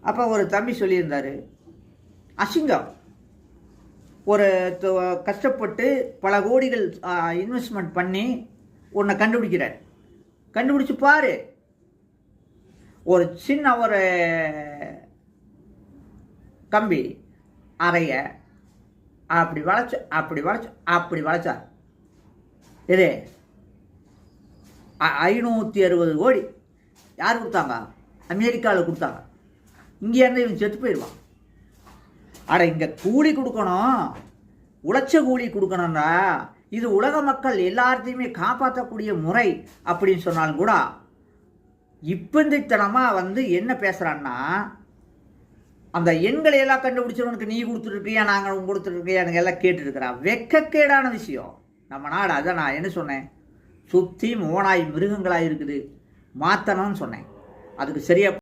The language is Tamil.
அப்போ ஒரு தம்பி சொல்லியிருந்தார், அசிங்கம். ஒரு கஷ்டப்பட்டு பல கோடிகள் இன்வெஸ்ட்மெண்ட் பண்ணி உன்னை கண்டுபிடிக்கிறார். கண்டுபிடிச்சு பாரு, ஒரு சின்ன ஒரு கம்பி அறைய அப்படி வளைச்சார். இது 560 கோடி யார் கொடுத்தாங்க? அமெரிக்காவில் கொடுத்தாங்க. இங்கே இருந்து இவன் செத்து போயிடுவான். அட, இங்கே கூலி கொடுக்கணும், உழைச்ச கூலி கொடுக்கணும்னா இது உலக மக்கள் எல்லாத்தையுமே காப்பாற்றக்கூடிய முறை அப்படின்னு சொன்னாலும் கூட இப்பந்தித்தனமாக என்ன பேசுகிறான்னா, அந்த எண்களை எல்லாம் கண்டுபிடிச்சவனுக்கு நீ கொடுத்துருக்கியா, நாங்கள் கொடுத்துருக்கியா, எனக்கு எல்லாம் கேட்டுருக்கிறான். வெக்கக்கேடான விஷயம் நம்ம நாடு. அதை நான் என்ன சொன்னேன், சுற்றி ஓனாய் மிருகங்களாக இருக்குது, மாற்றணும்னு சொன்னேன். அதுக்கு சரியாக